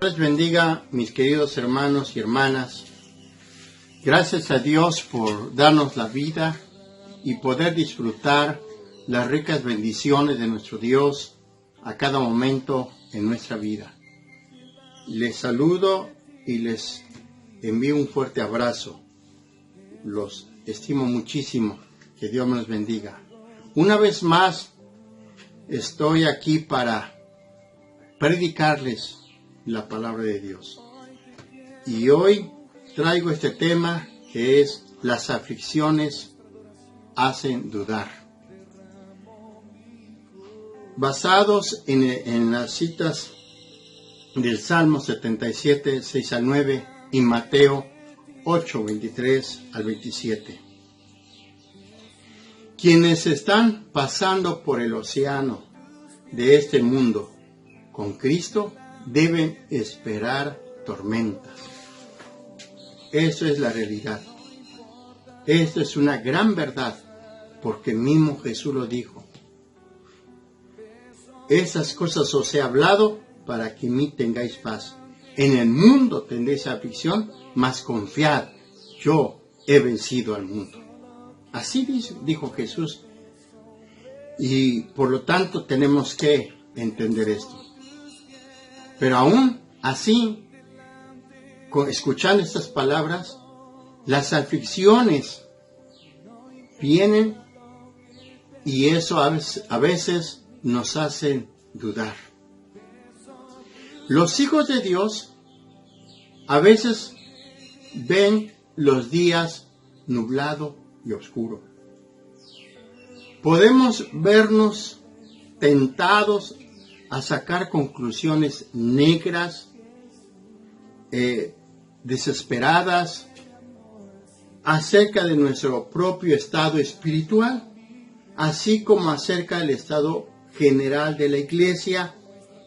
Les bendiga, mis queridos hermanos y hermanas. Gracias a Dios por darnos la vida y poder disfrutar las ricas bendiciones de nuestro Dios a cada momento en nuestra vida. Les saludo y les envío un fuerte abrazo. Los estimo muchísimo. Que Dios me los bendiga. Una vez más, estoy aquí para predicarles la palabra de Dios. Y hoy traigo este tema que es: las aflicciones hacen dudar. Basados en las citas del Salmo 77, 6 al 9 y Mateo 8, 23 al 27. Quienes están pasando por el océano de este mundo con Cristo deben esperar tormentas. Eso es la realidad. Esto es una gran verdad, porque mismo Jesús lo dijo. Esas cosas os he hablado para que en mí tengáis paz. En el mundo tendréis aflicción, mas confiad, yo he vencido al mundo. Así dijo Jesús. Y por lo tanto tenemos que entender esto. Pero aún así, escuchando estas palabras, las aflicciones vienen y eso a veces nos hacen dudar. Los hijos de Dios a veces ven los días nublado y oscuro. Podemos vernos tentados a sacar conclusiones negras, desesperadas, acerca de nuestro propio estado espiritual, así como acerca del estado general de la iglesia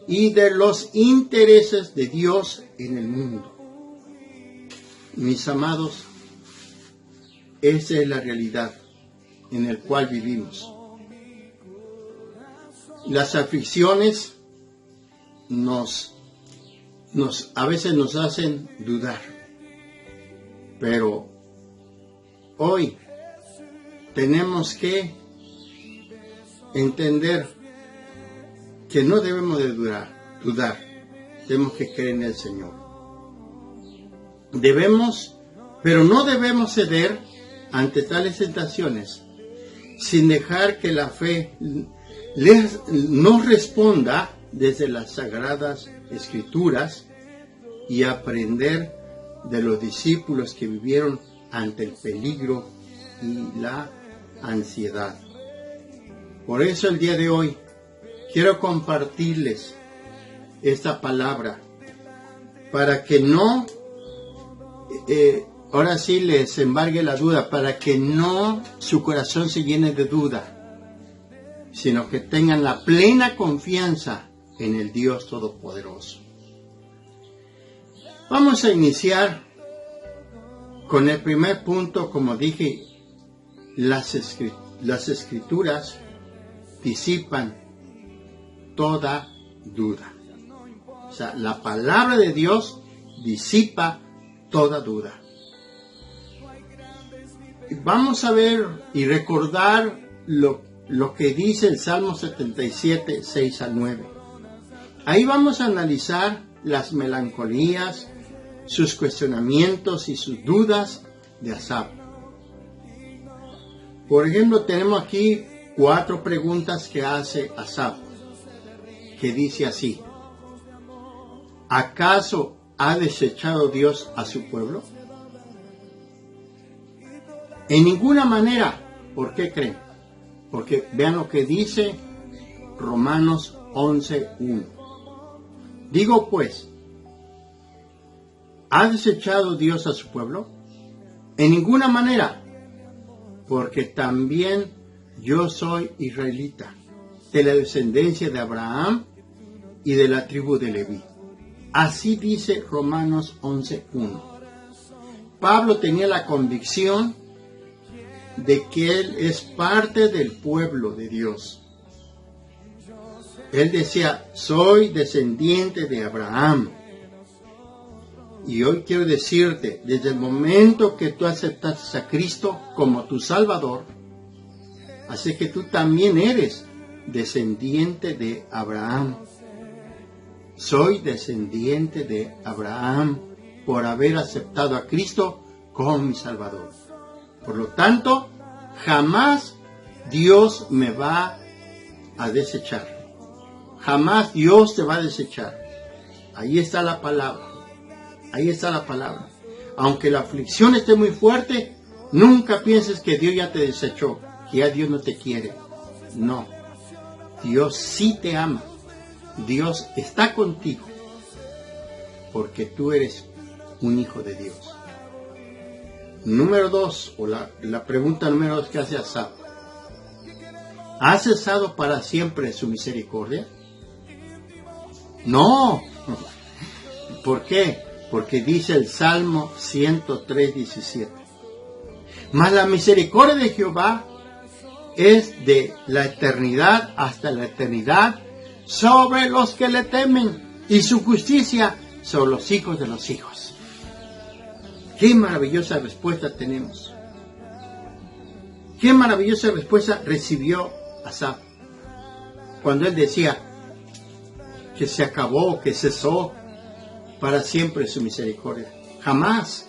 y de los intereses de Dios en el mundo. Mis amados, esa es la realidad en la cual vivimos. Las aflicciones a veces nos hacen dudar, pero hoy tenemos que entender que no debemos de dudar, tenemos que creer en el Señor. Pero no debemos ceder ante tales tentaciones, sin dejar que la fe nos responda desde las Sagradas Escrituras y aprender de los discípulos que vivieron ante el peligro y la ansiedad. Por eso el día de hoy quiero compartirles esta palabra para que no ahora sí les embargue la duda, para que no su corazón se llene de duda, sino que tengan la plena confianza en el Dios Todopoderoso. Vamos a iniciar con el primer punto. Como dije, las escrituras disipan toda duda. O sea, la palabra de Dios disipa toda duda. Vamos a ver y recordar lo que dice el Salmo 77, 6 al 9. Ahí vamos a analizar las melancolías, sus cuestionamientos y sus dudas de Asaf. Por ejemplo, tenemos aquí 4 preguntas que hace Asaf, que dice así: ¿acaso ha desechado Dios a su pueblo? En ninguna manera. ¿Por qué creen? Porque vean lo que dice Romanos 11:1. Digo pues, ¿ha desechado Dios a su pueblo? En ninguna manera, porque también yo soy israelita, de la descendencia de Abraham y de la tribu de Leví. Así dice Romanos 11:1. Pablo tenía la convicción de que él es parte del pueblo de Dios. Él decía, soy descendiente de Abraham, Y hoy quiero decirte, desde el momento que tú aceptaste a Cristo como tu Salvador, así que tú también eres descendiente de Abraham. Soy descendiente de Abraham por haber aceptado a Cristo como mi Salvador. Por lo tanto, jamás Dios me va a desechar. Jamás Dios te va a desechar. Ahí está la palabra. Ahí está la palabra. Aunque la aflicción esté muy fuerte, nunca pienses que Dios ya te desechó, que ya Dios no te quiere. No. Dios sí te ama. Dios está contigo. Porque tú eres un hijo de Dios. Número 2, o la pregunta número 2 que hace Asaf. ¿Ha cesado para siempre su misericordia? No. ¿Por qué? Porque dice el Salmo 103:17. Mas la misericordia de Jehová es de la eternidad hasta la eternidad sobre los que le temen, y su justicia sobre los hijos de los hijos. Qué maravillosa respuesta tenemos. Qué maravillosa respuesta recibió Asaf cuando él decía que se acabó, que cesó para siempre su misericordia. Jamás,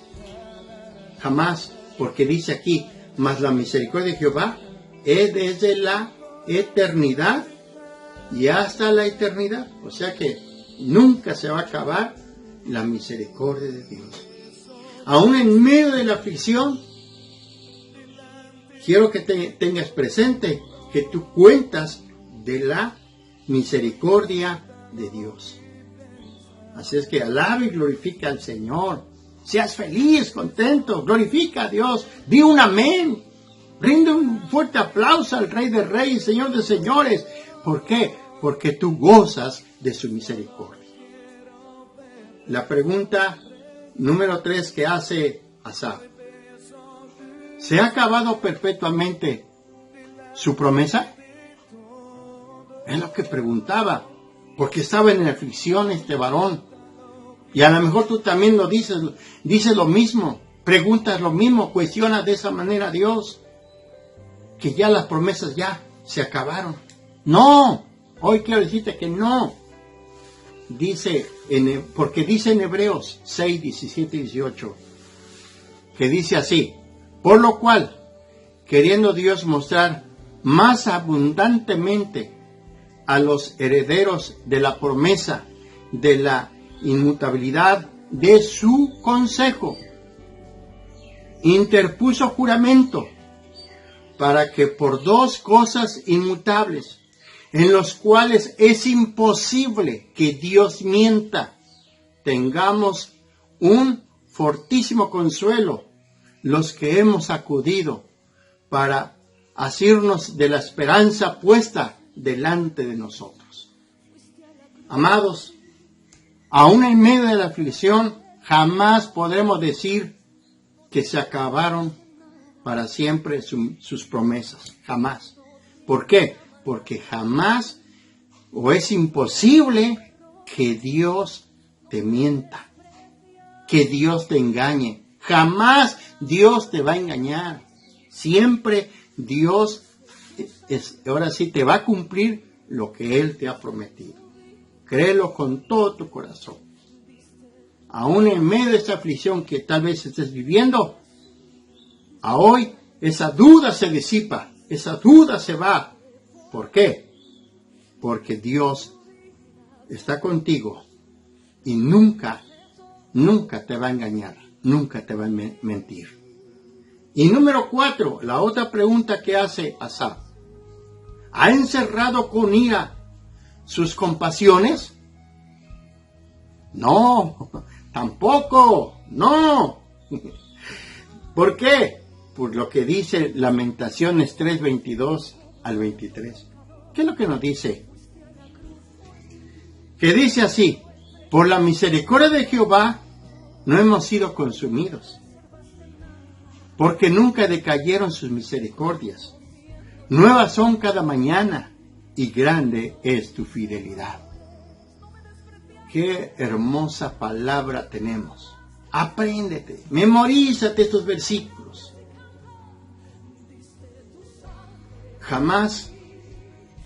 jamás, porque dice aquí, mas la misericordia de Jehová es desde la eternidad y hasta la eternidad. O sea que nunca se va a acabar la misericordia de Dios. Aún en medio de la aflicción, quiero que tengas presente que tú cuentas de la misericordia de Dios. Así es que alabe y glorifica al Señor. Seas feliz, contento, glorifica a Dios. Di un amén. Rinde un fuerte aplauso al Rey de Reyes, Señor de Señores. ¿Por qué? Porque tú gozas de su misericordia. La pregunta número 3 que hace Asaf. ¿Se ha acabado perpetuamente su promesa? Es lo que preguntaba. Porque estaba en aflicción este varón. Y a lo mejor tú también lo dices lo mismo. Preguntas lo mismo, cuestionas de esa manera a Dios. Que ya las promesas ya se acabaron. No, hoy quiero decirte que no. Porque dice en Hebreos 6, 17 y 18, que dice así: por lo cual, queriendo Dios mostrar más abundantemente a los herederos de la promesa de la inmutabilidad de su consejo, interpuso juramento para que por 2 cosas inmutables, en los cuales es imposible que Dios mienta, tengamos un fortísimo consuelo los que hemos acudido para asirnos de la esperanza puesta delante de nosotros. Amados, aún en medio de la aflicción, jamás podremos decir que se acabaron para siempre sus promesas. Jamás. ¿Por qué? Porque jamás, o es imposible, que Dios te mienta, que Dios te engañe. Jamás Dios te va a engañar. Siempre Dios, ahora sí, te va a cumplir lo que Él te ha prometido. Créelo con todo tu corazón. Aún en medio de esta aflicción que tal vez estés viviendo, a hoy esa duda se disipa, esa duda se va. ¿Por qué? Porque Dios está contigo y nunca te va a engañar, nunca te va a mentir. Y número 4, la otra pregunta que hace Asaf: ¿ha encerrado con ira sus compasiones? No, tampoco, no. ¿Por qué? Por lo que dice Lamentaciones 3, 22 al 23. ¿Qué es lo que nos dice? Que dice así: por la misericordia de Jehová no hemos sido consumidos, porque nunca decayeron sus misericordias. Nuevas son cada mañana, y grande es tu fidelidad. Qué hermosa palabra tenemos. Apréndete, memorízate estos versículos. Jamás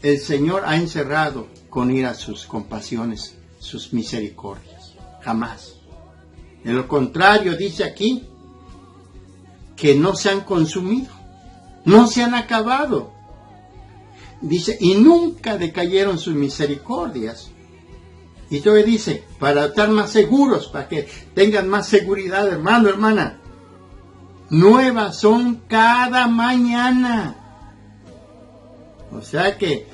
el Señor ha encerrado con ira sus compasiones, sus misericordias. Jamás. En lo contrario, dice aquí que no se han consumido, no se han acabado. Dice, y nunca decayeron sus misericordias. Y todavía dice, para estar más seguros, para que tengan más seguridad, hermano, hermana. Nuevas son cada mañana. O sea que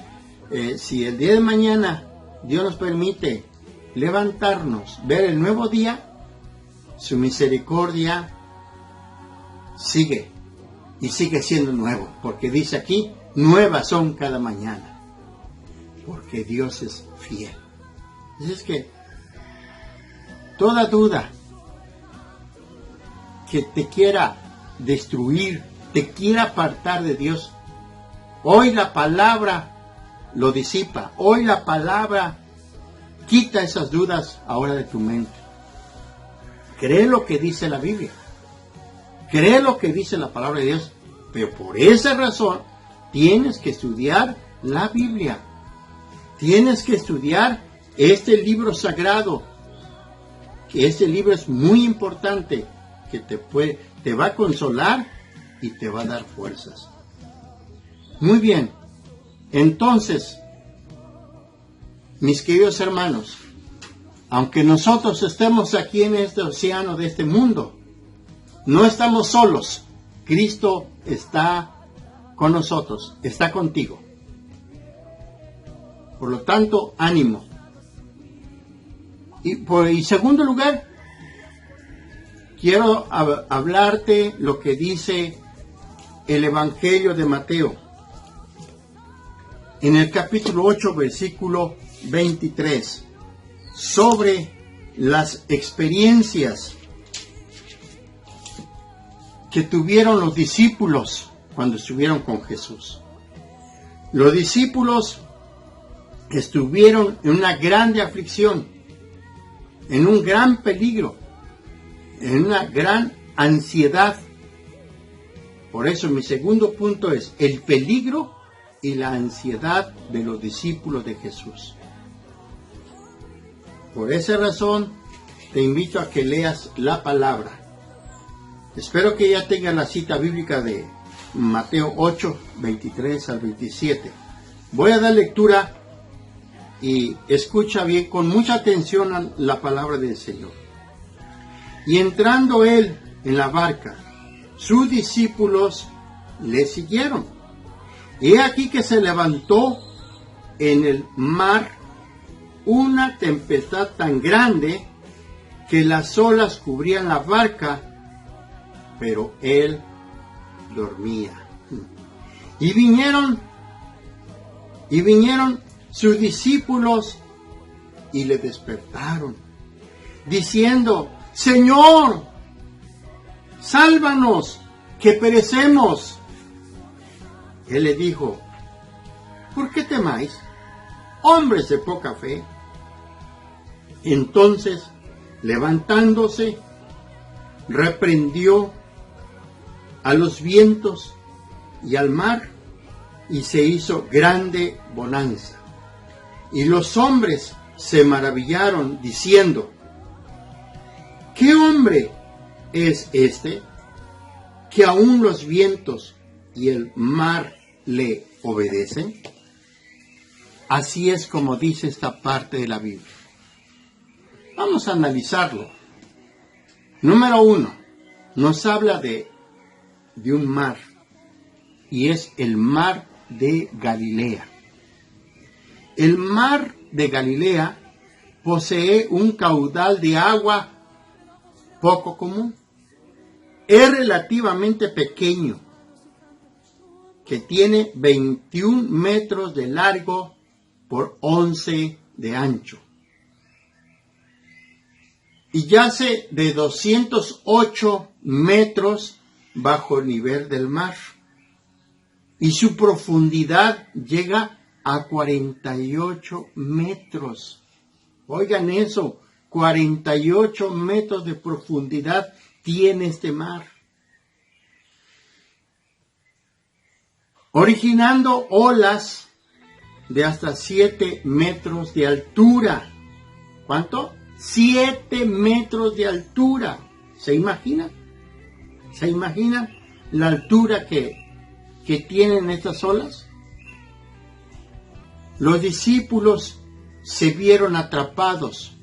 si el día de mañana Dios nos permite levantarnos, ver el nuevo día, su misericordia sigue y sigue siendo nuevo, porque dice aquí, nuevas son cada mañana, porque Dios es fiel. Es que toda duda que te quiera destruir, te quiera apartar de Dios, hoy la palabra lo disipa. Hoy la palabra quita esas dudas ahora de tu mente. Cree lo que dice la Biblia. Cree lo que dice la palabra de Dios. Pero por esa razón tienes que estudiar la Biblia. Tienes que estudiar este libro sagrado. Que este libro es muy importante. Que te va a consolar y te va a dar fuerzas. Muy bien. Entonces, mis queridos hermanos, aunque nosotros estemos aquí en este océano de este mundo, no estamos solos. Cristo está con nosotros, está contigo. Por lo tanto, ánimo. Y segundo lugar, quiero hablarte lo que dice el Evangelio de Mateo. En el capítulo 8, versículo 23, sobre las experiencias que tuvieron los discípulos cuando estuvieron con Jesús. Los discípulos estuvieron en una grande aflicción, en un gran peligro, en una gran ansiedad. Por eso mi segundo punto es el peligro y la ansiedad de los discípulos de Jesús. Por esa razón te invito a que leas la palabra. Espero que ya tengas la cita bíblica de Mateo 8, 23 al 27. Voy a dar lectura y escucha bien, con mucha atención a la palabra del Señor. Y entrando él en la barca, sus discípulos le siguieron. Y he aquí que se levantó en el mar una tempestad tan grande que las olas cubrían la barca, pero él dormía. Y vinieron sus discípulos y le despertaron, diciendo, Señor, sálvanos, que perecemos. Él le dijo, ¿por qué temáis, hombres de poca fe? Entonces, levantándose, reprendió a los vientos y al mar, y se hizo grande bonanza. Y los hombres se maravillaron, diciendo, ¿qué hombre es este, que aún los vientos y el mar le obedecen? Así es como dice esta parte de la Biblia. Vamos a analizarlo. Número 1, nos habla de un mar, y es el mar de Galilea. El mar de Galilea posee un caudal de agua poco común. Es relativamente pequeño, que tiene 21 metros de largo por 11 de ancho. Y yace de 208 metros bajo el nivel del mar. Y su profundidad llega a 48 metros. Oigan eso, 48 metros de profundidad tiene este mar, originando olas de hasta 7 metros de altura. ¿Cuánto? 7 metros de altura. ¿Se imaginan? ¿Se imaginan la altura que tienen estas olas? Los discípulos se vieron atrapados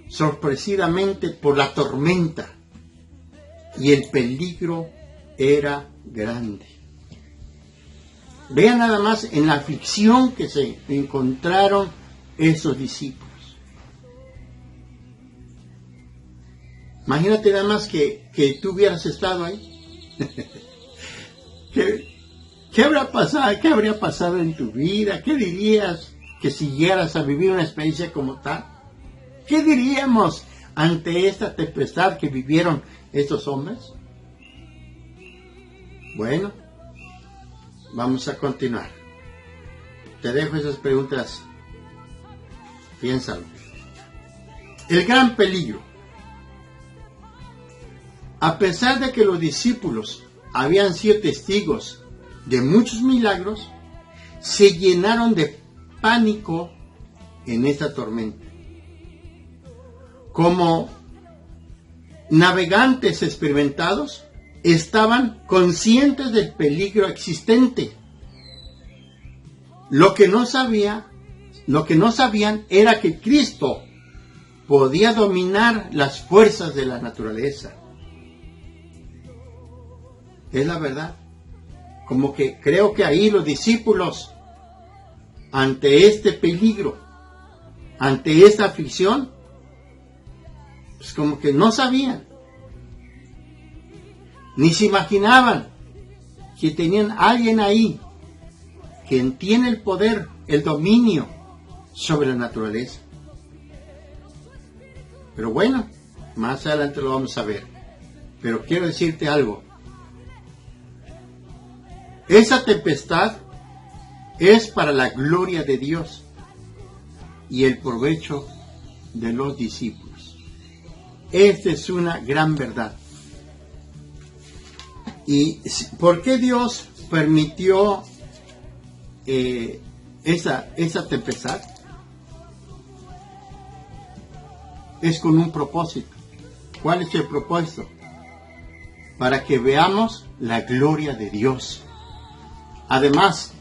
sorpresivamente por la tormenta y el peligro era grande. Vean nada más en la aflicción que se encontraron esos discípulos. Imagínate nada más que tú hubieras estado ahí. ¿Qué habría pasado? ¿Qué habría pasado en tu vida? ¿Qué dirías que siguieras a vivir una experiencia como tal? ¿Qué diríamos ante esta tempestad que vivieron estos hombres? Bueno, vamos a continuar. Te dejo esas preguntas. Piénsalo. El gran peligro. A pesar de que los discípulos habían sido testigos de muchos milagros, se llenaron de pánico en esta tormenta. Como navegantes experimentados, estaban conscientes del peligro existente. Lo que no sabían era que Cristo podía dominar las fuerzas de la naturaleza. Es la verdad. Como que creo que ahí los discípulos, ante este peligro, ante esta aflicción, pues como que no sabían, ni se imaginaban que tenían alguien ahí que tiene el poder, el dominio sobre la naturaleza. Pero bueno, más adelante lo vamos a ver. Pero quiero decirte algo. Esa tempestad es para la gloria de Dios y el provecho de los discípulos. Esta es una gran verdad. ¿Y por qué Dios permitió esa tempestad? Es con un propósito. ¿Cuál es el propósito? Para que veamos la gloria de Dios. Además,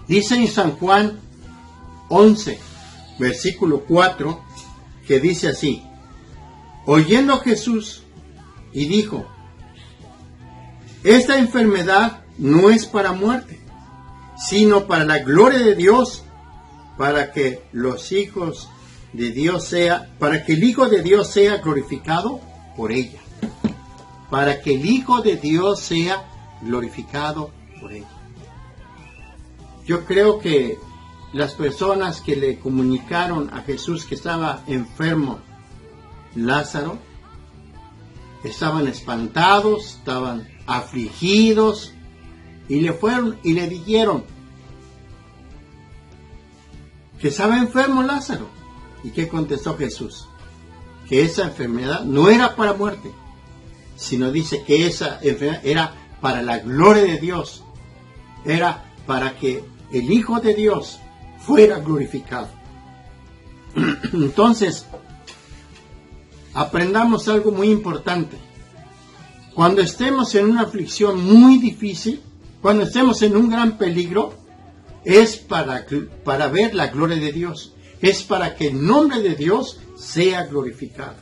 dice en San Juan 11, versículo 4, que dice así: oyendo Jesús, y dijo: esta enfermedad no es para muerte, sino para la gloria de Dios, para que los hijos de Dios para que el Hijo de Dios sea glorificado por ella. Para que el Hijo de Dios sea glorificado por ella. Yo creo que las personas que le comunicaron a Jesús que estaba enfermo Lázaro, estaban espantados, estaban afligidos, y le fueron y le dijeron que estaba enfermo Lázaro. ¿Y qué contestó Jesús? Que esa enfermedad no era para muerte, sino dice que esa enfermedad era para la gloria de Dios, era para que el Hijo de Dios fuera glorificado. Entonces, aprendamos algo muy importante. Cuando estemos en una aflicción muy difícil, cuando estemos en un gran peligro, es para ver la gloria de Dios, es para que el nombre de Dios sea glorificado.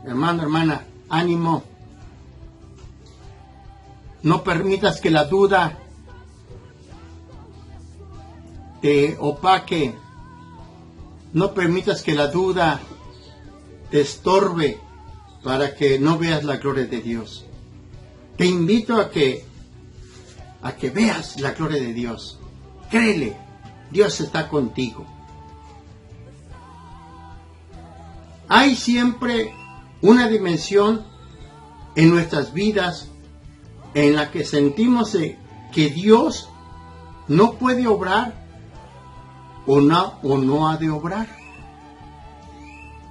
Hermano, hermana, ánimo. No permitas que la duda te opaque. No permitas que la duda te estorbe para que no veas la gloria de Dios. Te invito a que veas la gloria de Dios. Créele, Dios está contigo. Hay siempre una dimensión en nuestras vidas en la que sentimos que Dios no puede obrar o no ha de obrar.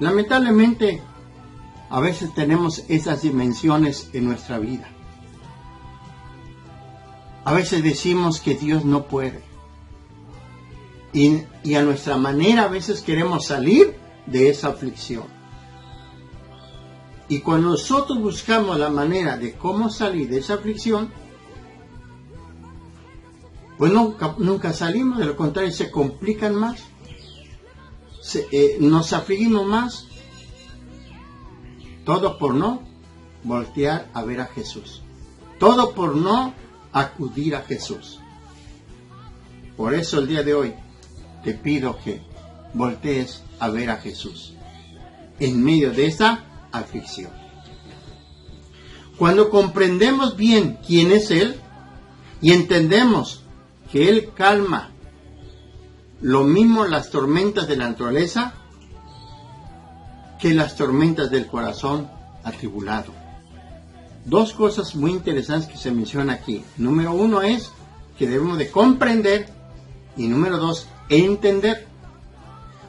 Lamentablemente, a veces tenemos esas dimensiones en nuestra vida. A veces decimos que Dios no puede. Y a nuestra manera a veces queremos salir de esa aflicción. Y cuando nosotros buscamos la manera de cómo salir de esa aflicción, pues nunca salimos, de lo contrario se complican más, nos afligimos más, todo por no voltear a ver a Jesús, todo por no acudir a Jesús. Por eso el día de hoy te pido que voltees a ver a Jesús en medio de esa aflicción. Cuando comprendemos bien quién es Él y entendemos que Él calma lo mismo las tormentas de la naturaleza que las tormentas del corazón atribulado. Dos cosas muy interesantes que se mencionan aquí. Número uno es que debemos de comprender y número dos, entender.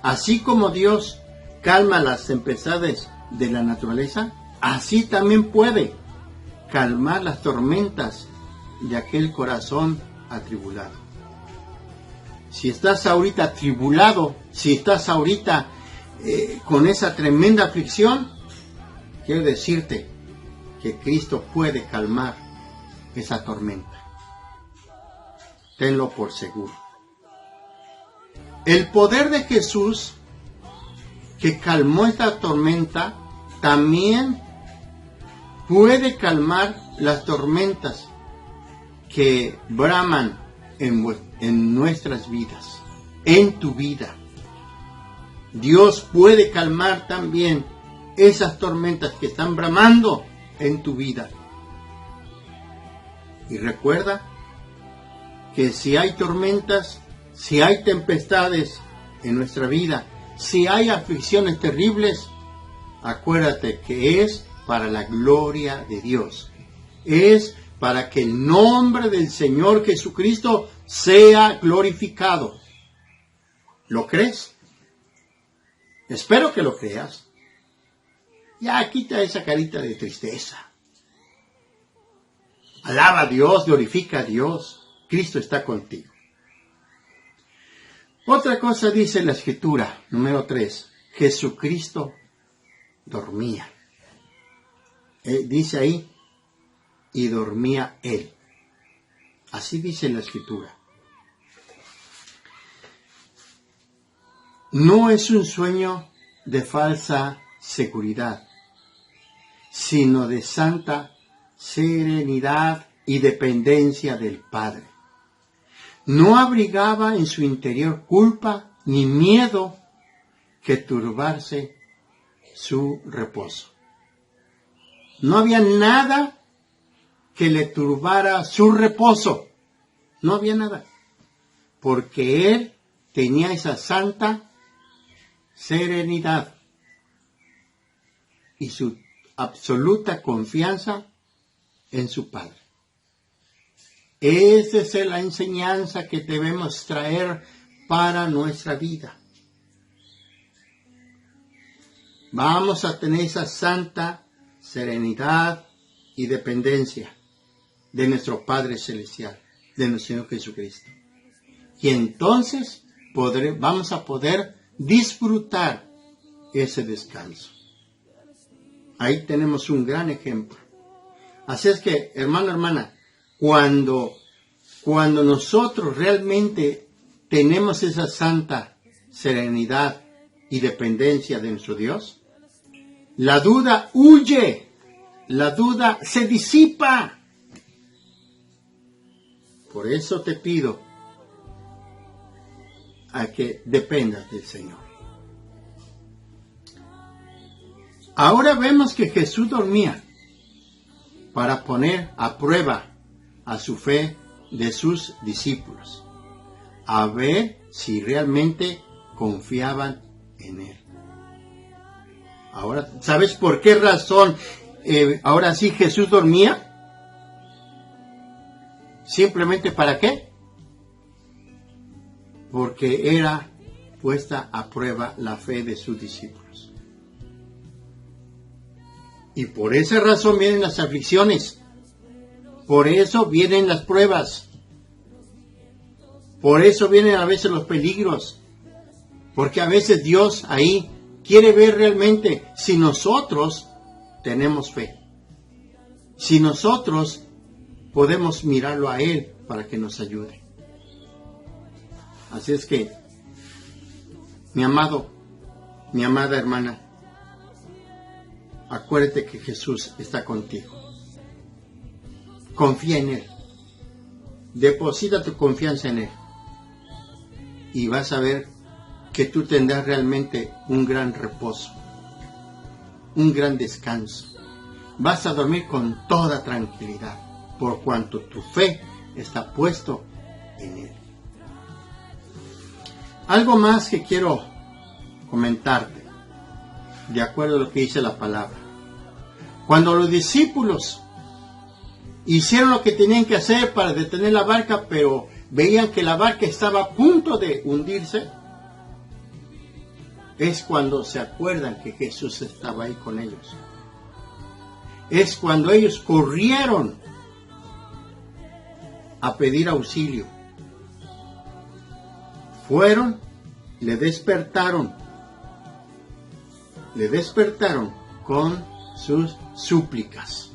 Así como Dios calma las tempestades de la naturaleza, así también puede calmar las tormentas de aquel corazón atribulado. Si estás ahorita atribulado, si estás ahorita con esa tremenda aflicción, quiero decirte que Cristo puede calmar esa tormenta. Tenlo por seguro. El poder de Jesús que calmó esta tormenta también puede calmar las tormentas que braman en nuestras vidas, en tu vida. Dios puede calmar también esas tormentas que están bramando en tu vida. Y recuerda que si hay tormentas, si hay tempestades en nuestra vida, si hay aflicciones terribles, acuérdate que es para la gloria de Dios. Es para que el nombre del Señor Jesucristo sea glorificado. ¿Lo crees? Espero que lo creas. Ya quita esa carita de tristeza. Alaba a Dios, glorifica a Dios. Cristo está contigo. Otra cosa dice la Escritura, número 3. Jesucristo dormía. Dice ahí, y dormía Él. Así dice la Escritura. No es un sueño de falsa seguridad, sino de santa serenidad y dependencia del Padre. No abrigaba en su interior culpa ni miedo que turbase su reposo. No había nada que le turbara su reposo. No había nada. Porque Él tenía esa santa serenidad y su absoluta confianza en su Padre. Esa es la enseñanza que debemos traer para nuestra vida. Vamos a tener esa santa serenidad y dependencia de nuestro Padre Celestial, de nuestro Señor Jesucristo. Y entonces vamos a poder disfrutar ese descanso. Ahí tenemos un gran ejemplo. Así es que, hermano, hermana, cuando nosotros realmente tenemos esa santa serenidad y dependencia de nuestro Dios, la duda huye, la duda se disipa. Por eso te pido a que dependas del Señor. Ahora vemos que Jesús dormía para poner a prueba a su fe de sus discípulos, a ver si realmente confiaban en Él. Ahora, ¿sabes por qué razón ahora sí Jesús dormía? ¿Simplemente para qué? Porque era puesta a prueba la fe de sus discípulos. Y por esa razón vienen las aflicciones. Por eso vienen las pruebas. Por eso vienen a veces los peligros. Porque a veces Dios ahí quiere ver realmente si nosotros tenemos fe. Si nosotros podemos mirarlo a Él para que nos ayude. Así es que, mi amado, mi amada hermana, acuérdate que Jesús está contigo. Confía en Él. Deposita tu confianza en Él. Y vas a ver que tú tendrás realmente un gran reposo, un gran descanso. Vas a dormir con toda tranquilidad, por cuanto tu fe está puesto en Él. Algo más que quiero comentarte, de acuerdo a lo que dice la palabra. Cuando los discípulos hicieron lo que tenían que hacer para detener la barca, pero veían que la barca estaba a punto de hundirse, es cuando se acuerdan que Jesús estaba ahí con ellos. Es cuando ellos corrieron a pedir auxilio. Fueron, le despertaron con sus súplicas.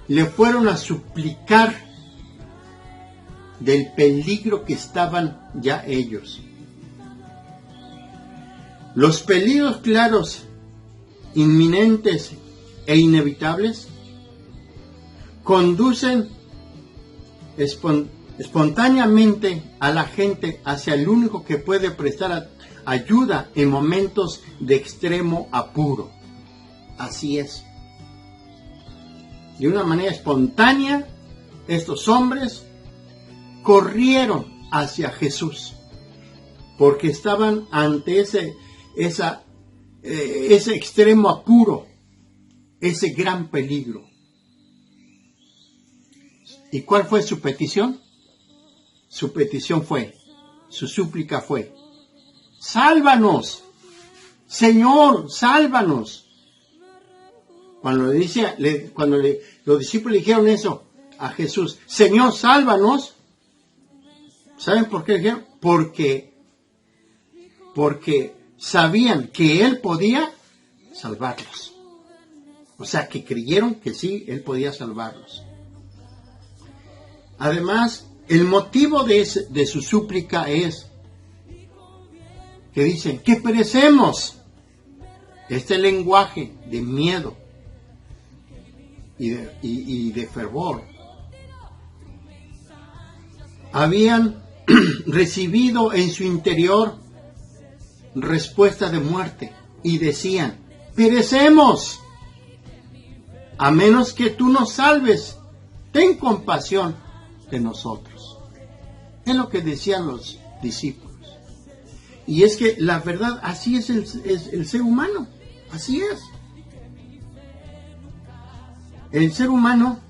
Le fueron a suplicar del peligro que estaban ya ellos. Los peligros claros, inminentes e inevitables conducen espontáneamente a la gente hacia el único que puede prestar ayuda en momentos de extremo apuro. Así es. De una manera espontánea, estos hombres corrieron hacia Jesús porque estaban ante ese extremo apuro, ese gran peligro. ¿Y cuál fue su petición? Su súplica fue: ¡sálvanos! Señor, sálvanos. Cuando los discípulos le dijeron eso a Jesús, Señor, sálvanos, ¿saben por qué dijeron? Porque sabían que Él podía salvarlos. O sea, que creyeron que sí, Él podía salvarlos. Además, el motivo de su súplica es que dicen que perecemos. Este lenguaje de miedo y de fervor. Habían recibido en su interior respuesta de muerte y decían: perecemos. A menos que tú nos salves, ten compasión de nosotros. Es lo que decían los discípulos. Y es que la verdad, así es el ser humano. Así es. El ser humano,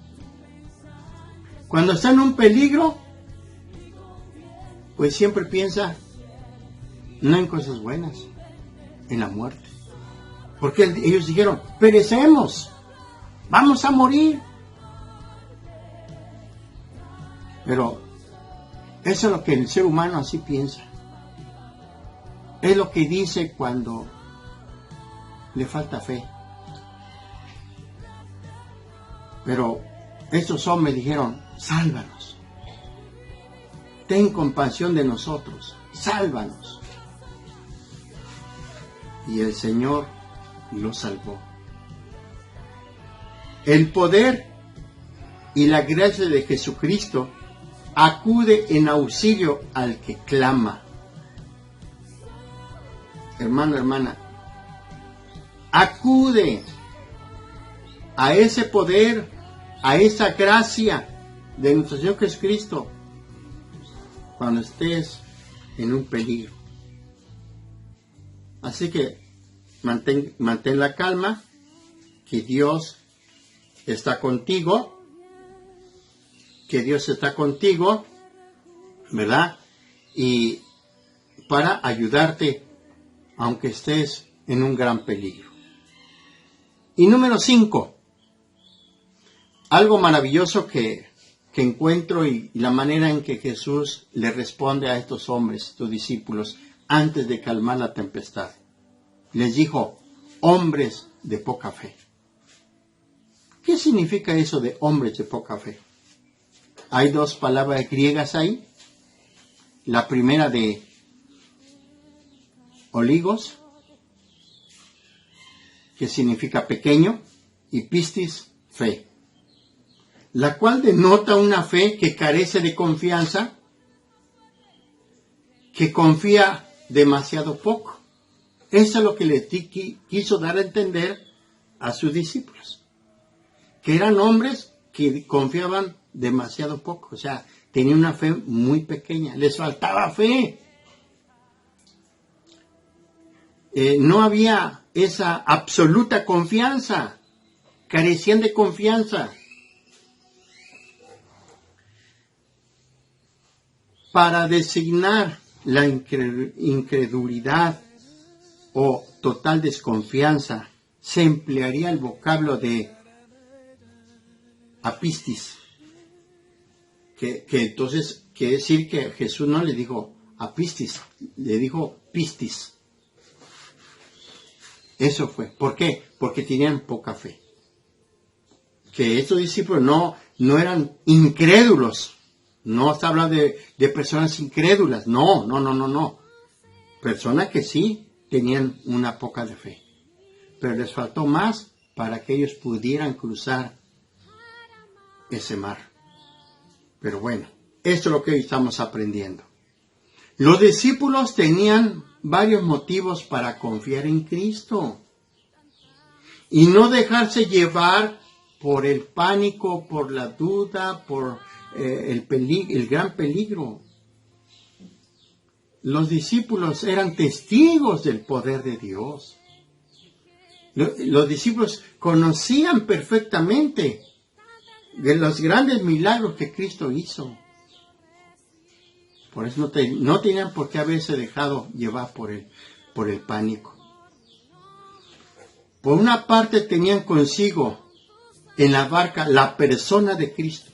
cuando está en un peligro, pues siempre piensa no en cosas buenas, en la muerte. Porque ellos dijeron: perecemos, vamos a morir. Pero eso es lo que el ser humano así piensa. Es lo que dice cuando le falta fe. Pero estos hombres dijeron: sálvanos. Ten compasión de nosotros. Sálvanos. Y el Señor los salvó. El poder y la gracia de Jesucristo acude en auxilio al que clama. Hermano, hermana, acude a ese poder, a esa gracia de nuestro Señor Jesucristo cuando estés en un peligro. Así que mantén la calma, que Dios está contigo, ¿verdad? Y para ayudarte aunque estés en un gran peligro. Y número 5, algo maravilloso que encuentro y la manera en que Jesús le responde a estos hombres, tus discípulos, antes de calmar la tempestad. Les dijo, hombres de poca fe. ¿Qué significa eso de hombres de poca fe? Hay dos palabras griegas ahí. La primera de oligos, que significa pequeño, y pistis, fe, la cual denota una fe que carece de confianza, que confía demasiado poco. Eso es lo que le quiso dar a entender a sus discípulos, que eran hombres que confiaban demasiado poco, o sea, tenían una fe muy pequeña, les faltaba fe. No había esa absoluta confianza, carecían de confianza. Para designar la incredulidad o total desconfianza, se emplearía el vocablo de apistis, que entonces quiere decir que Jesús no le dijo apistis, le dijo pistis. Eso fue. ¿Por qué? Porque tenían poca fe. Que estos discípulos no eran incrédulos. No está hablando de personas incrédulas. No. Personas que sí tenían una poca de fe. Pero les faltó más para que ellos pudieran cruzar ese mar. Pero bueno, esto es lo que hoy estamos aprendiendo. Los discípulos tenían varios motivos para confiar en Cristo y no dejarse llevar por el pánico, por la duda, por el gran peligro. Los discípulos eran testigos del poder de Dios. Los discípulos conocían perfectamente de los grandes milagros que Cristo hizo. Por eso no tenían por qué haberse dejado llevar por el pánico. Por una parte tenían consigo en la barca la persona de Cristo,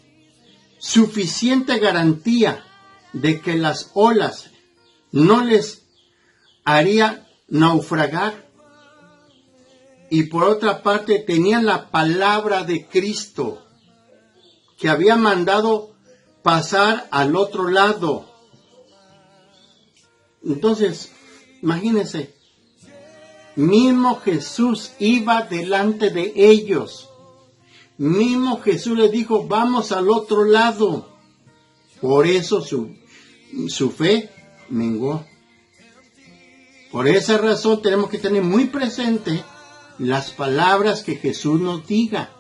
suficiente garantía de que las olas no les haría naufragar. Y por otra parte tenían la palabra de Cristo, que había mandado pasar al otro lado. Entonces, imagínense, mismo Jesús iba delante de ellos. Mismo Jesús les dijo, vamos al otro lado. Por eso su fe menguó. Por esa razón tenemos que tener muy presente las palabras que Jesús nos diga.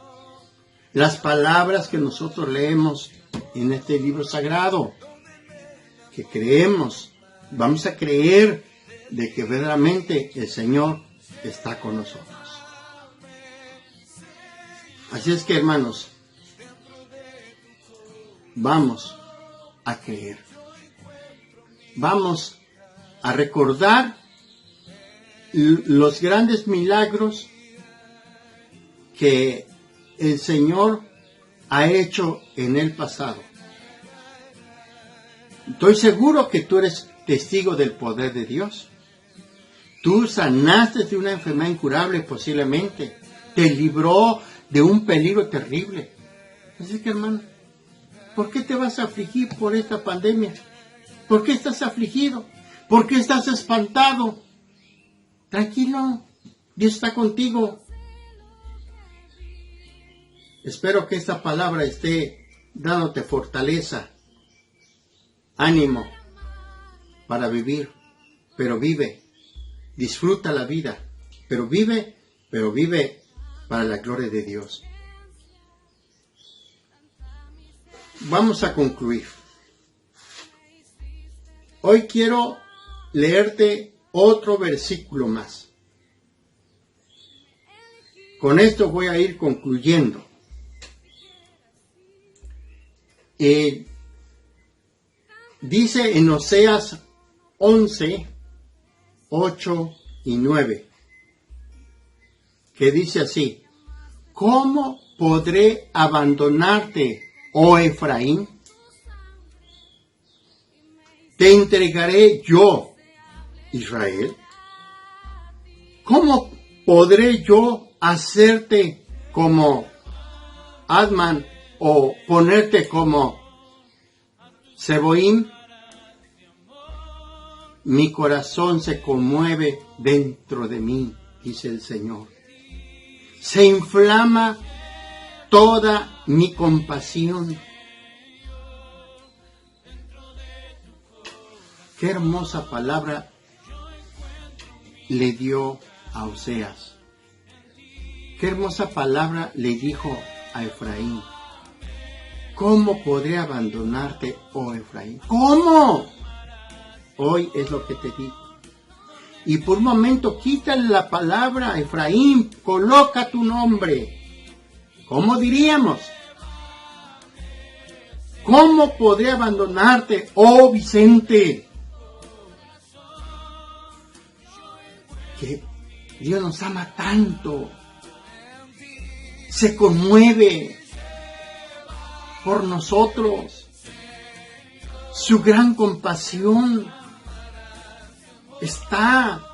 Las palabras que nosotros leemos en este libro sagrado. Que creemos. Vamos a creer de que verdaderamente el Señor está con nosotros. Así es que, hermanos, vamos a creer. Vamos a recordar los grandes milagros que el Señor ha hecho en el pasado. Estoy seguro que tú eres testigo del poder de Dios. Tú sanaste de una enfermedad incurable posiblemente. Te libró de un peligro terrible. Así que, hermano, ¿por qué te vas a afligir por esta pandemia? ¿Por qué estás afligido? ¿Por qué estás espantado? Tranquilo, Dios está contigo. Espero que esta palabra esté dándote fortaleza, ánimo para vivir, pero vive, disfruta la vida, pero vive para la gloria de Dios. Vamos a concluir. Hoy quiero leerte otro versículo más. Con esto voy a ir concluyendo. Dice en Oseas 11, 8 y 9, que dice así: ¿Cómo podré abandonarte, oh Efraín? ¿Te entregaré yo, Israel? ¿Cómo podré yo hacerte como Admán o ponerte como Seboim? Mi corazón se conmueve dentro de mí, dice el Señor. Se inflama toda mi compasión. Qué hermosa palabra le dio a Oseas. Qué hermosa palabra le dijo a Efraín. ¿Cómo podré abandonarte, oh Efraín? ¿Cómo? Hoy es lo que te digo. Y por un momento quítale la palabra Efraín, coloca tu nombre. ¿Cómo diríamos? ¿Cómo podré abandonarte, oh Vicente? Que Dios nos ama tanto, se conmueve por nosotros, su gran compasión está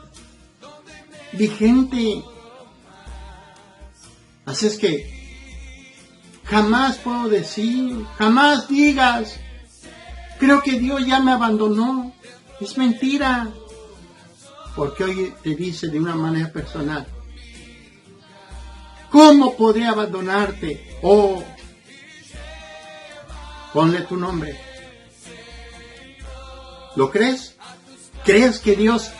vigente. Así es que jamás puedo decir, jamás digas, creo que Dios ya me abandonó. Es mentira. Porque hoy te dice de una manera personal: ¿cómo podré abandonarte? Oh, ponle tu nombre. ¿Lo crees? ¿Crees que Dios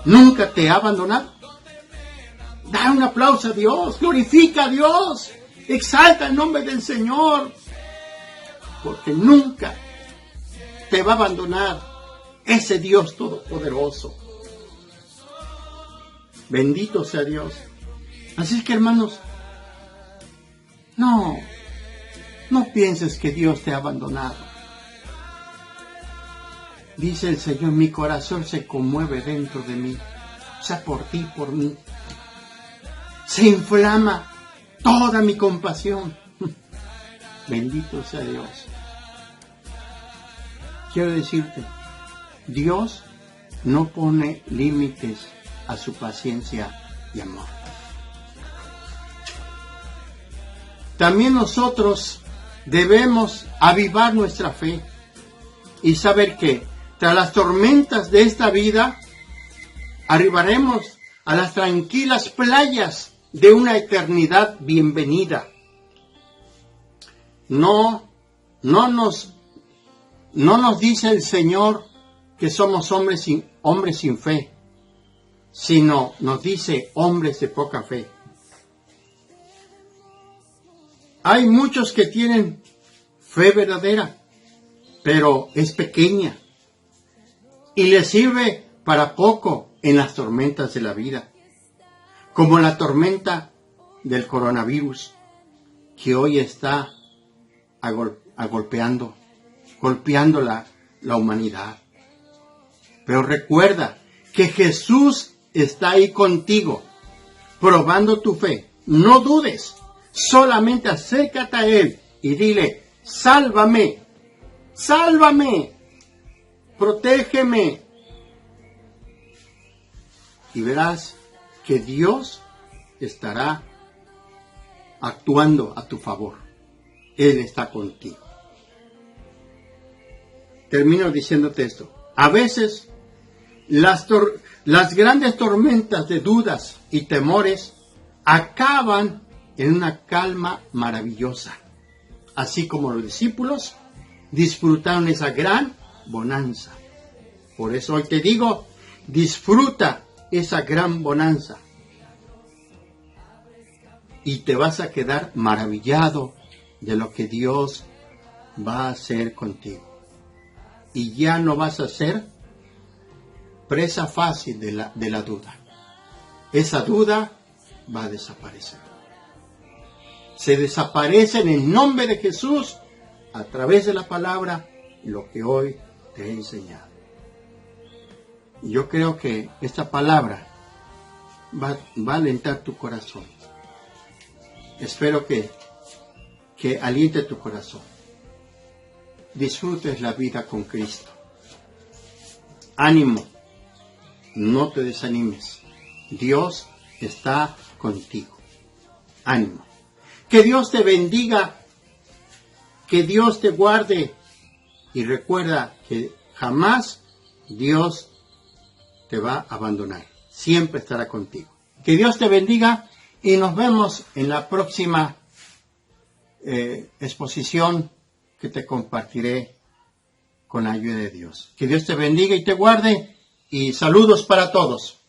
nunca te ha abandonado? Da un aplauso a Dios, glorifica a Dios, exalta el nombre del Señor, porque nunca te va a abandonar ese Dios todopoderoso. Bendito sea Dios. Así es que, hermanos, no pienses que Dios te ha abandonado. Dice el Señor: mi corazón se conmueve dentro de mí, o sea, por ti, por mí. Se inflama toda mi compasión. Bendito sea Dios. Quiero decirte, Dios no pone límites a su paciencia y amor. También nosotros debemos avivar nuestra fe y saber que tras las tormentas de esta vida arribaremos a las tranquilas playas de una eternidad bienvenida. No nos dice el Señor que somos hombres sin fe, sino nos dice hombres de poca fe. Hay muchos que tienen fe verdadera, pero es pequeña y les sirve para poco en las tormentas de la vida, como la tormenta del coronavirus, que hoy está golpeando la humanidad. Pero recuerda que Jesús está ahí contigo, probando tu fe. No dudes, solamente acércate a Él y dile: sálvame, sálvame, protégeme. Y verás que Dios estará actuando a tu favor. Él está contigo. Termino diciéndote esto. A veces las grandes tormentas de dudas y temores acaban en una calma maravillosa, así como los discípulos disfrutaron esa gran bonanza. Por eso hoy te digo, disfruta esa gran bonanza y te vas a quedar maravillado de lo que Dios va a hacer contigo. Y ya no vas a ser presa fácil de la duda. Esa duda va a desaparecer. Se desaparece en el nombre de Jesús a través de la palabra, lo que hoy te he enseñado. Yo creo que esta palabra va a alentar tu corazón. Espero que aliente tu corazón. Disfrutes la vida con Cristo. Ánimo, no te desanimes. Dios está contigo. Ánimo. Que Dios te bendiga, que Dios te guarde y recuerda que jamás Dios te va a abandonar. Siempre estará contigo. Que Dios te bendiga y nos vemos en la próxima exposición que te compartiré con la ayuda de Dios. Que Dios te bendiga y te guarde y saludos para todos.